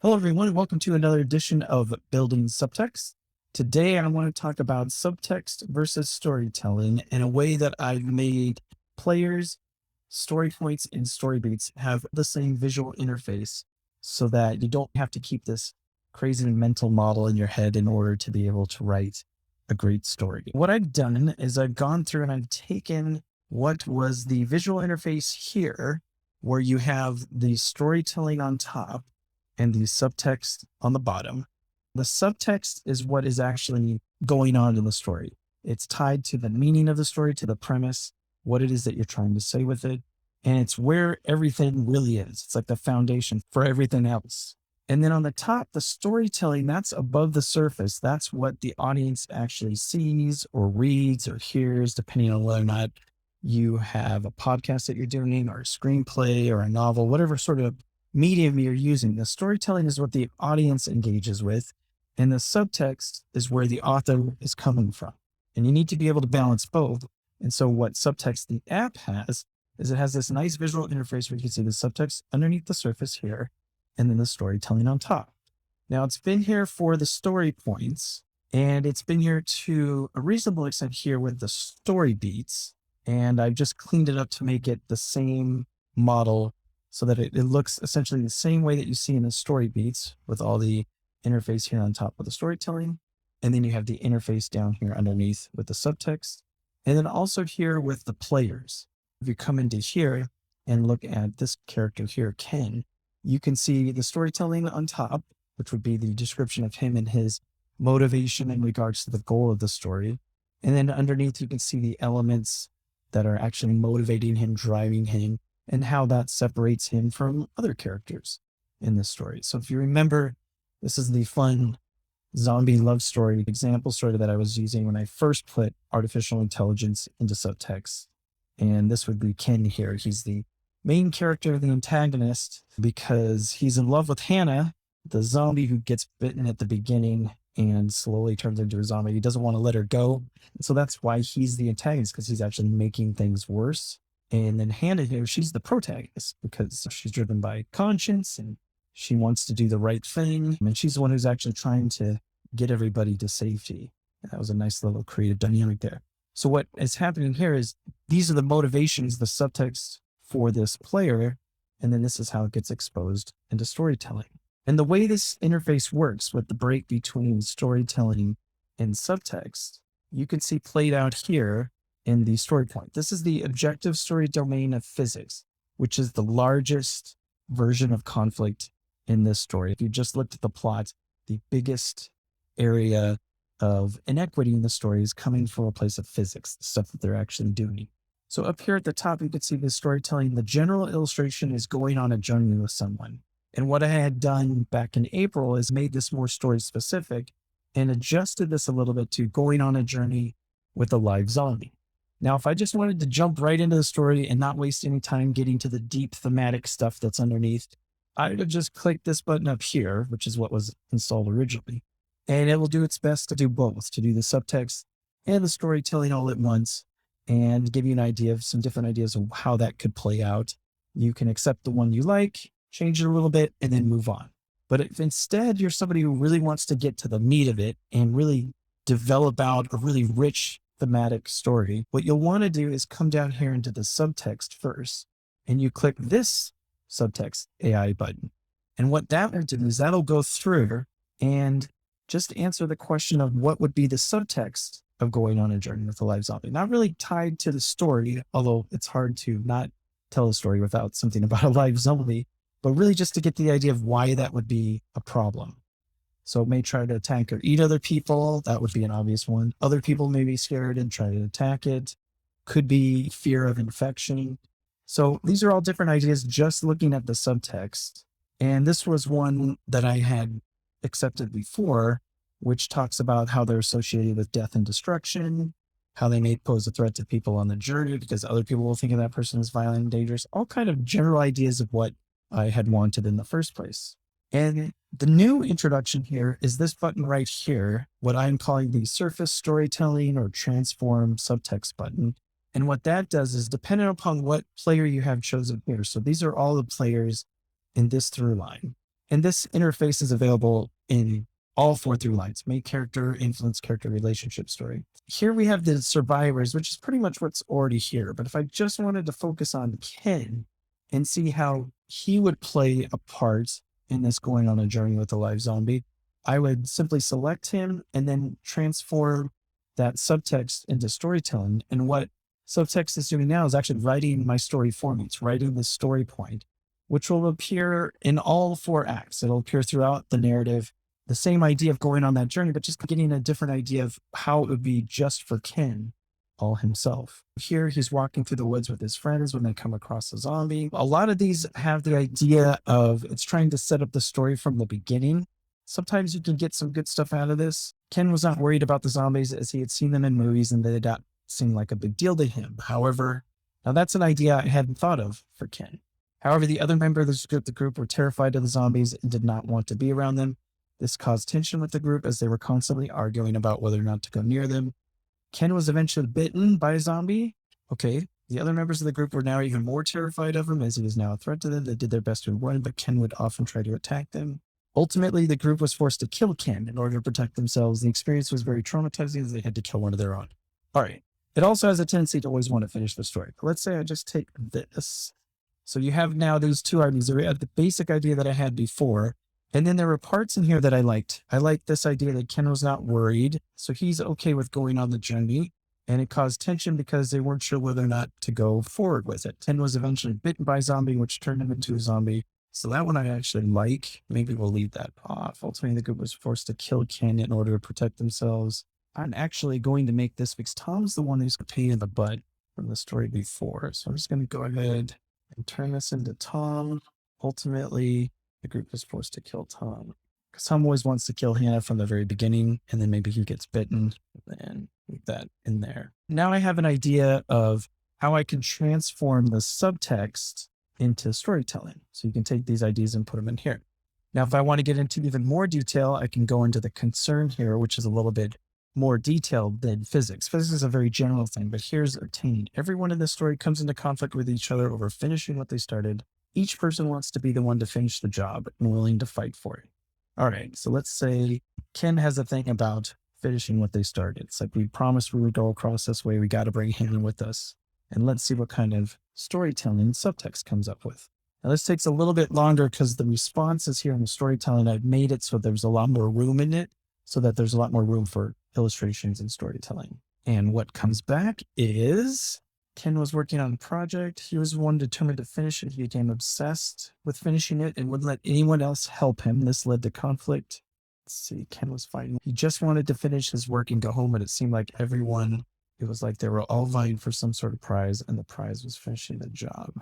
Hello, everyone. Welcome to another edition of Building Subtext. Today, I want to talk about subtext versus storytelling in a way that I've made players, story points, and story beats have the same visual interface so that you don't have to keep this crazy mental model in your head in order to be able to write a great story. What I've done is I've gone through and I've taken what was the visual interface here, where you have the storytelling on top and the subtext on the bottom. The subtext is what is actually going on in the story. It's tied to the meaning of the story, to the premise, what it is that you're trying to say with it. And it's where everything really is. It's like the foundation for everything else. And then on the top, the storytelling, that's above the surface. That's what the audience actually sees or reads or hears, depending on whether or not you have a podcast that you're doing or a screenplay or a novel, whatever sort of medium you're using. The storytelling is what the audience engages with, and the subtext is where the author is coming from. And you need to be able to balance both. And so what Subtext, the app, has is it has this nice visual interface where you can see the subtext underneath the surface here, and then the storytelling on top. Now, it's been here for the story points, and it's been here to a reasonable extent here with the story beats. And I've just cleaned it up to make it the same model so that it looks essentially the same way that you see in the story beats, with all the interface here on top of the storytelling. And then you have the interface down here underneath with the subtext. And then also here with the players. If you come into here and look at this character here, Ken, you can see the storytelling on top, which would be the description of him and his motivation in regards to the goal of the story. And then underneath, you can see the elements that are actually motivating him, driving him, and how that separates him from other characters in this story. So if you remember, this is the fun zombie love story example story that I was using when I first put artificial intelligence into Subtext. And this would be Ken here. He's the main character, the antagonist, because he's in love with Hannah, the zombie who gets bitten at the beginning and slowly turns into a zombie. He doesn't want to let her go. And so that's why he's the antagonist, because he's actually making things worse. And then Hannah here, she's the protagonist because she's driven by conscience and she wants to do the right thing. And she's the one who's actually trying to get everybody to safety. And that was a nice little creative dynamic there. So what is happening here is these are the motivations, the subtext for this player. And then this is how it gets exposed into storytelling. And the way this interface works with the break between storytelling and subtext, you can see played out here in the story point. This is the objective story domain of physics, which is the largest version of conflict in this story. If you just looked at the plot, the biggest area of inequity in the story is coming from a place of physics, the stuff that they're actually doing. So up here at the top, you can see the storytelling. The general illustration is going on a journey with someone. And what I had done back in April is made this more story specific and adjusted this a little bit to going on a journey with a live zombie. Now, if I just wanted to jump right into the story and not waste any time getting to the deep thematic stuff that's underneath, I would have just clicked this button up here, which is what was installed originally. And it will do its best to do both, to do the subtext and the storytelling all at once and give you an idea of some different ideas of how that could play out. You can accept the one you like, change it a little bit, and then move on. But if instead you're somebody who really wants to get to the meat of it and really develop out a really rich thematic story, what you'll want to do is come down here into the subtext first, and you click this subtext AI button. And what that will do is that'll go through and just answer the question of what would be the subtext of going on a journey with a live zombie. Not really tied to the story, although it's hard to not tell a story without something about a live zombie, but really just to get the idea of why that would be a problem. So it may try to attack or eat other people. That would be an obvious one. Other people may be scared and try to attack it. Could be fear of infection. So these are all different ideas just looking at the subtext. And this was one that I had accepted before, which talks about how they're associated with death and destruction, how they may pose a threat to people on the journey because other people will think of that person as violent and dangerous. All kind of general ideas of what I had wanted in the first place. And the new introduction here is this button right here, what I'm calling the surface storytelling or transform subtext button. And what that does is dependent upon what player you have chosen here. So these are all the players in this through line. And this interface is available in all 4 through lines: main character, influence character, relationship, story. Here we have the survivors, which is pretty much what's already here. But if I just wanted to focus on Ken and see how he would play a part in this going on a journey with a live zombie, I would simply select him and then transform that subtext into storytelling. And what Subtext is doing now is actually writing my story for me. It's writing the story point, which will appear in all 4 acts. It'll appear throughout the narrative, the same idea of going on that journey, but just getting a different idea of how it would be just for Ken all himself. Here, he's walking through the woods with his friends when they come across a zombie. A lot of these have the idea of it's trying to set up the story from the beginning. Sometimes you can get some good stuff out of this. Ken was not worried about the zombies as he had seen them in movies and they did not seem like a big deal to him. However, now that's an idea I hadn't thought of for Ken. However, the other members of the group were terrified of the zombies and did not want to be around them. This caused tension with the group as they were constantly arguing about whether or not to go near them. Ken was eventually bitten by a zombie. Okay, the other members of the group were now even more terrified of him as he was now a threat to them. They did their best to avoid him, but Ken would often try to attack them. Ultimately, the group was forced to kill Ken in order to protect themselves. The experience was very traumatizing as they had to kill one of their own. All right. It also has a tendency to always want to finish the story. But let's say I just take this. So you have now these 2 ideas. I had the basic idea that I had before, and then there were parts in here that I liked. I liked this idea that Ken was not worried, so he's okay with going on the journey, and it caused tension because they weren't sure whether or not to go forward with it. Ken was eventually bitten by a zombie, which turned him into a zombie. So that one I actually like. Maybe we'll leave that off. Ultimately, the group was forced to kill Ken in order to protect themselves. I'm actually going to make this because Tom's the one who's a pain in the butt from the story before. So I'm just going to go ahead and turn this into Tom. Ultimately, the group is forced to kill Tom because Tom always wants to kill Hannah from the very beginning, and then maybe he gets bitten, and leave that in there. Now I have an idea of how I can transform the subtext into storytelling. So you can take these ideas and put them in here. Now, if I want to get into even more detail, I can go into the concern here, which is a little bit more detailed than physics. Physics is a very general thing, but here's obtaining. Everyone in this story comes into conflict with each other over finishing what they started. Each person wants to be the one to finish the job and willing to fight for it. All right, so let's say Ken has a thing about finishing what they started. It's like, we promised we would go across this way. We got to bring him with us. And let's see what kind of storytelling Subtext comes up with. Now, this takes a little bit longer because the responses here in the storytelling, I've made it so there's a lot more room in it, so that there's a lot more room for illustrations and storytelling. And what comes back is Ken was working on a project. He was one determined to finish it. He became obsessed with finishing it and wouldn't let anyone else help him. This led to conflict. Let's see, Ken was fighting. He just wanted to finish his work and go home, but it seemed like everyone, it was like they were all vying for some sort of prize, and the prize was finishing the job.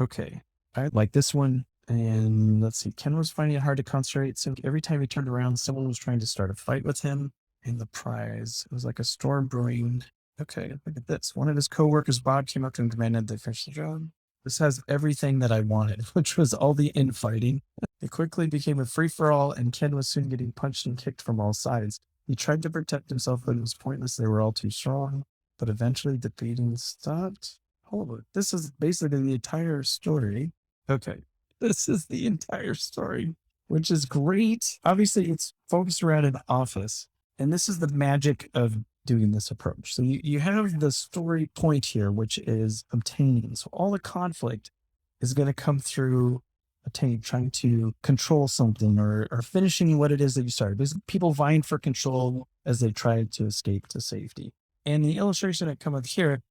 Okay, I like this one. And let's see, Ken was finding it hard to concentrate. So every time he turned around, someone was trying to start a fight with him. And the prize, it was like a storm brewing. Okay, look at this. One of his coworkers, Bob, came up to him and demanded they finish the job. This has everything that I wanted, which was all the infighting. It quickly became a free-for-all, and Ken was soon getting punched and kicked from all sides. He tried to protect himself, but it was pointless. They were all too strong. But eventually the beating stopped. Hold on. This is basically the entire story. Okay. This is the entire story, which is great. Obviously, it's focused around an office, and this is the magic of doing this approach. So you have the story point here, which is obtaining. So all the conflict is going to come through obtaining, trying to control something or finishing what it is that you started. There's people vying for control as they try to escape to safety. And the illustration that come up here,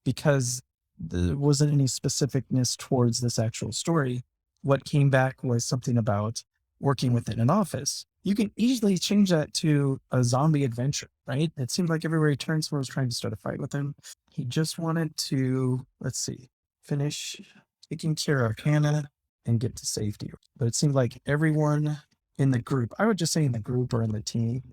because there wasn't any specificness towards this actual story, what came back was something about working within an office. You can easily change that to a zombie adventure, right? It seemed like everywhere he turned, someone was trying to start a fight with him. He just wanted to, let's see, finish taking care of Hannah and get to safety. But it seemed like everyone in the group, I would just say in the group or in the team,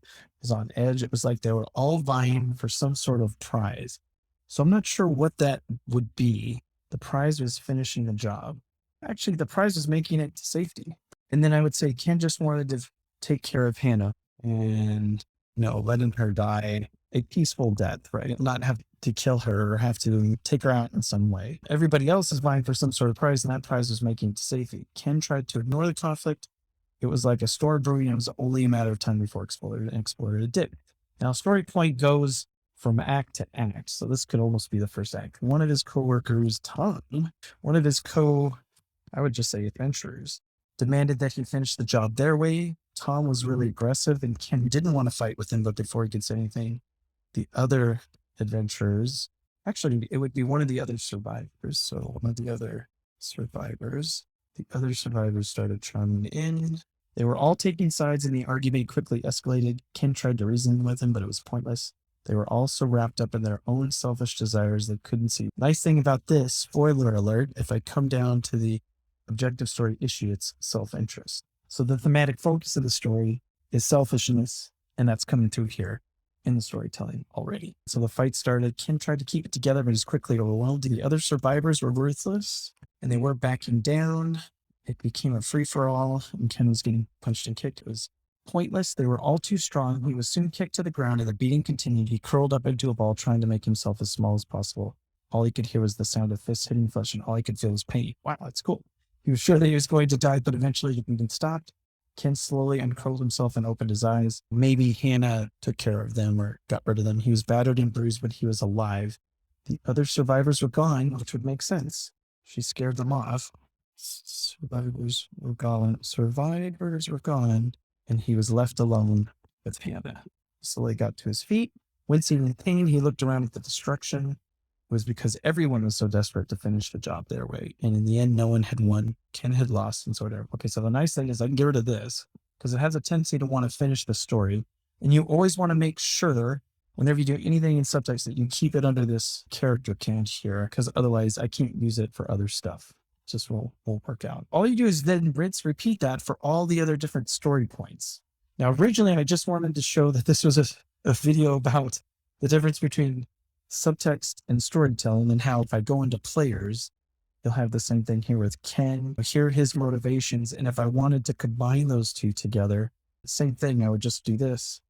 was on edge. It was like they were all vying for some sort of prize. So I'm not sure what that would be. The prize was finishing the job. Actually, the prize was making it to safety. And then I would say Ken just wanted to take care of Hannah and, letting her die a peaceful death, right? Not have to kill her or have to take her out in some way. Everybody else is vying for some sort of prize, and that prize was making it to safety. Ken tried to ignore the conflict It was like a storm brewing. It was only a matter of time before exploded. It did. Now, story point goes from act to act. So this could almost be the first act. One of his coworkers, Tom, one of his I would just say adventurers, demanded that he finish the job their way. Tom was really aggressive and Ken didn't want to fight with him, but before he could say anything, the other adventurers, actually, it would be one of the other survivors. So one of the other survivors started chiming in. They were all taking sides and the argument quickly escalated. Ken tried to reason with him, but it was pointless. They were also wrapped up in their own selfish desires they couldn't see. Nice thing about this, spoiler alert, if I come down to the objective story issue, it's self-interest. So the thematic focus of the story is selfishness, and that's coming through here in the storytelling already. So the fight started. Ken tried to keep it together, but was quickly overwhelmed. The other survivors were ruthless, and they weren't backing down. It became a free-for-all, and Ken was getting punched and kicked. It was pointless. They were all too strong. He was soon kicked to the ground, and the beating continued. He curled up into a ball, trying to make himself as small as possible. All he could hear was the sound of fists hitting flesh, and all he could feel was pain. Wow, that's cool. He was sure that he was going to die, but eventually the beating stopped. Ken slowly uncurled himself and opened his eyes. Maybe Hannah took care of them or got rid of them. He was battered and bruised, but he was alive. The other survivors were gone, which would make sense. She scared them off. Survivors were gone, and he was left alone with Hannah. Slowly got to his feet. Wincing in pain, he looked around at the destruction. It was because everyone was so desperate to finish the job their way. And in the end, no one had won. Ken had lost, and so whatever. Okay, so the nice thing is I can get rid of this because it has a tendency to want to finish the story. And you always want to make sure whenever you do anything in Subtext that you keep it under this character count here, because otherwise I can't use it for other stuff. It just won't work out. All you do is then repeat that for all the other different story points. Now, originally, I just wanted to show that this was a video about the difference between subtext and storytelling, and how if I go into players, you'll have the same thing here with Ken. Here are his motivations, and if I wanted to combine those two together, same thing, I would just do this.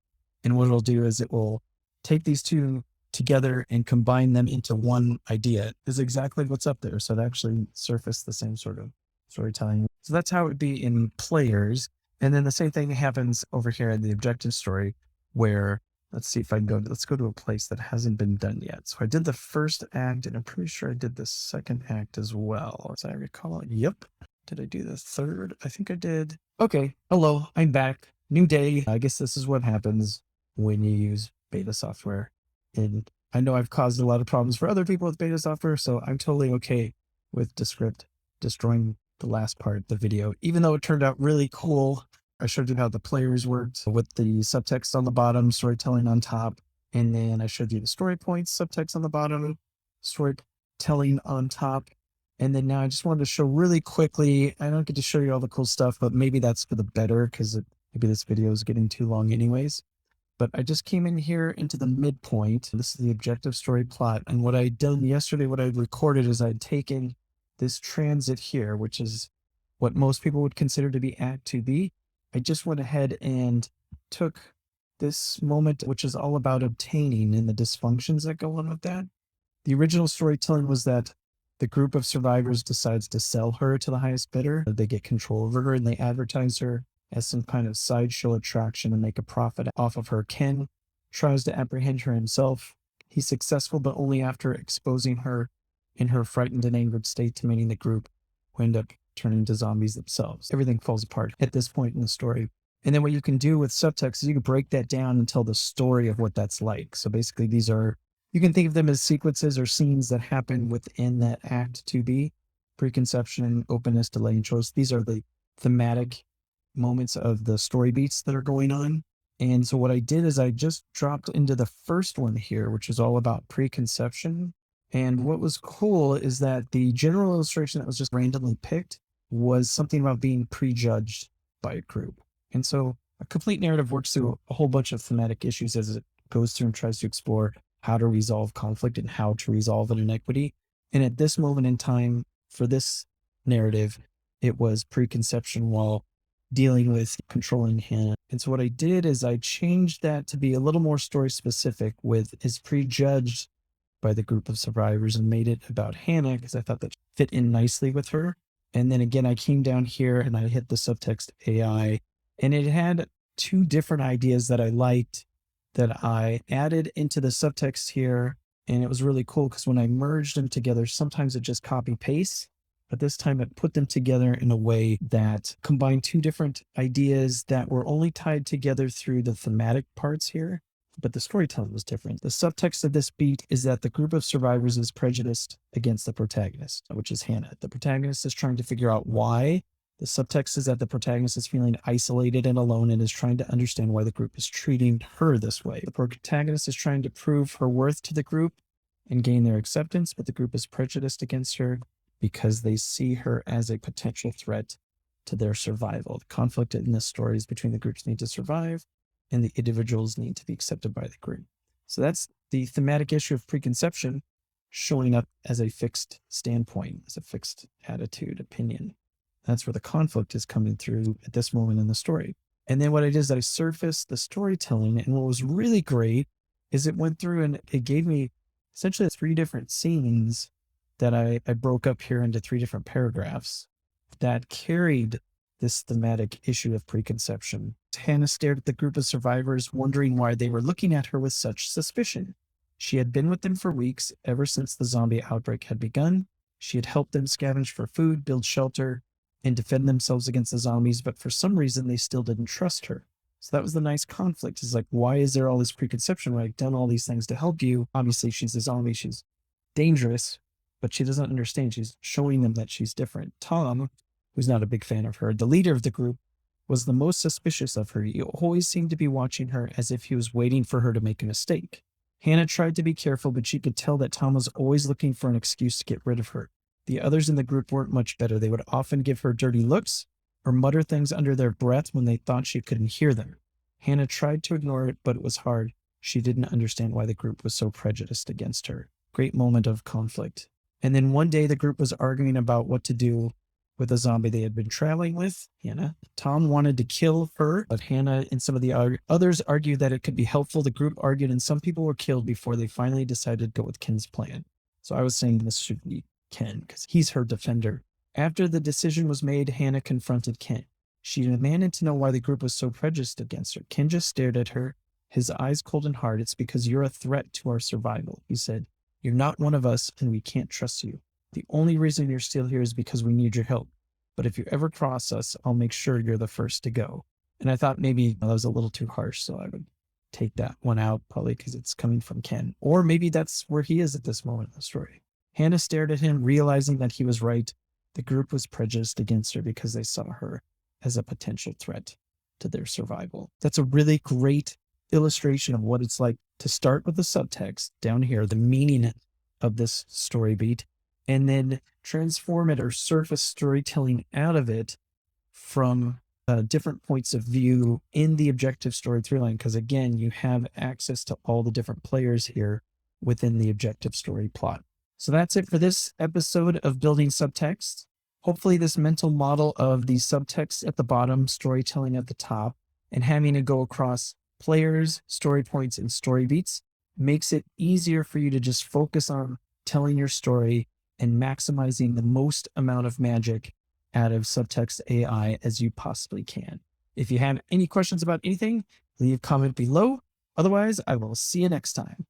And what it'll do is it will take these two together and combine them into one idea. Is exactly what's up there. So it actually surfaced the same sort of storytelling. So that's how it would be in players. And then the same thing happens over here in the objective story, where let's see if I can let's go to a place that hasn't been done yet. So I did the first act, and I'm pretty sure I did the second act as well, as I recall. Yep. Did I do the third? I think I did. Okay. Hello, I'm back. New day. I guess this is what happens when you use beta software. And I know I've caused a lot of problems for other people with beta software, so I'm totally okay with Descript destroying the last part, the video, even though it turned out really cool. I showed you how the players worked with the subtext on the bottom, storytelling on top. And then I showed you the story points, subtext on the bottom, storytelling on top. And then now I just wanted to show really quickly, I don't get to show you all the cool stuff, but maybe that's for the better because maybe this video is getting too long anyways. But I just came in here into the midpoint. This is the objective story plot. And what I'd done yesterday, what I'd recorded is I'd taken this transit here, which is what most people would consider to be Act 2B. I just went ahead and took this moment, which is all about obtaining and the dysfunctions that go on with that. The original storytelling was that the group of survivors decides to sell her to the highest bidder. They get control over her and they advertise her as some kind of sideshow attraction and make a profit off of her. Ken tries to apprehend her himself. He's successful, but only after exposing her in her frightened and angered state to many in the group who end up turning to zombies themselves. Everything falls apart at this point in the story. And then what you can do with subtext is you can break that down and tell the story of what that's like. So basically you can think of them as sequences or scenes that happen within that Act 2B, preconception, openness, delay, and choice. These are the thematic moments of the story beats that are going on. And so what I did is I just dropped into the first one here, which is all about preconception. And what was cool is that the general illustration that was just randomly picked was something about being prejudged by a group. And so a complete narrative works through a whole bunch of thematic issues as it goes through and tries to explore how to resolve conflict and how to resolve an inequity. And at this moment in time, for this narrative, it was preconception while dealing with controlling Hannah. And so what I did is I changed that to be a little more story specific with is prejudged by the group of survivors and made it about Hannah because I thought that fit in nicely with her. And then again, I came down here and I hit the Subtext AI, and it had two different ideas that I liked that I added into the subtext here. And it was really cool because when I merged them together, sometimes it just copy pastes, but this time it put them together in a way that combined two different ideas that were only tied together through the thematic parts here, but the storytelling was different. The subtext of this beat is that the group of survivors is prejudiced against the protagonist, which is Hannah. The protagonist is trying to figure out why. The subtext is that the protagonist is feeling isolated and alone and is trying to understand why the group is treating her this way. The protagonist is trying to prove her worth to the group and gain their acceptance, but the group is prejudiced against her because they see her as a potential threat to their survival. The conflict in this story is between the group's need to survive and the individual's need to be accepted by the group. So that's the thematic issue of preconception showing up as a fixed standpoint, as a fixed attitude, opinion. That's where the conflict is coming through at this moment in the story. And then what I did is I surfaced the storytelling. And what was really great is it went through and it gave me essentially 3 different scenes that I broke up here into 3 different paragraphs that carried this thematic issue of preconception. Hannah stared at the group of survivors, wondering why they were looking at her with such suspicion. She had been with them for weeks, ever since the zombie outbreak had begun. She had helped them scavenge for food, build shelter, and defend themselves against the zombies, but for some reason they still didn't trust her. So that was the nice conflict. It's like, why is there all this preconception when I've done all these things to help you? Obviously, she's a zombie. She's dangerous, but she doesn't understand. She's showing them that she's different. Tom, who's not a big fan of her, the leader of the group, was the most suspicious of her. He always seemed to be watching her as if he was waiting for her to make a mistake. Hannah tried to be careful, but she could tell that Tom was always looking for an excuse to get rid of her. The others in the group weren't much better. They would often give her dirty looks or mutter things under their breath when they thought she couldn't hear them. Hannah tried to ignore it, but it was hard. She didn't understand why the group was so prejudiced against her. Great moment of conflict. And then one day the group was arguing about what to do with a zombie they had been traveling with, Hannah. Tom wanted to kill her, but Hannah and some of the others argued that it could be helpful. The group argued and some people were killed before they finally decided to go with Ken's plan. So I was saying this should be Ken because he's her defender. After the decision was made, Hannah confronted Ken. She demanded to know why the group was so prejudiced against her. Ken just stared at her, his eyes cold and hard. It's because you're a threat to our survival, he said. You're not one of us and we can't trust you. The only reason you're still here is because we need your help. But if you ever cross us, I'll make sure you're the first to go. And I thought maybe that was a little too harsh, so I would take that one out, probably because it's coming from Ken. Or maybe that's where he is at this moment in the story. Hannah stared at him, realizing that he was right. The group was prejudiced against her because they saw her as a potential threat to their survival. That's a really great illustration of what it's like to start with the subtext down here, the meaning of this story beat, and then transform it or surface storytelling out of it from different points of view in the objective story through line. Because again, you have access to all the different players here within the objective story plot. So that's it for this episode of Building Subtext. Hopefully this mental model of the subtext at the bottom, storytelling at the top, and having to go across players, story points, and story beats makes it easier for you to just focus on telling your story and maximizing the most amount of magic out of Subtext AI as you possibly can. If you have any questions about anything, leave a comment below. Otherwise, I will see you next time.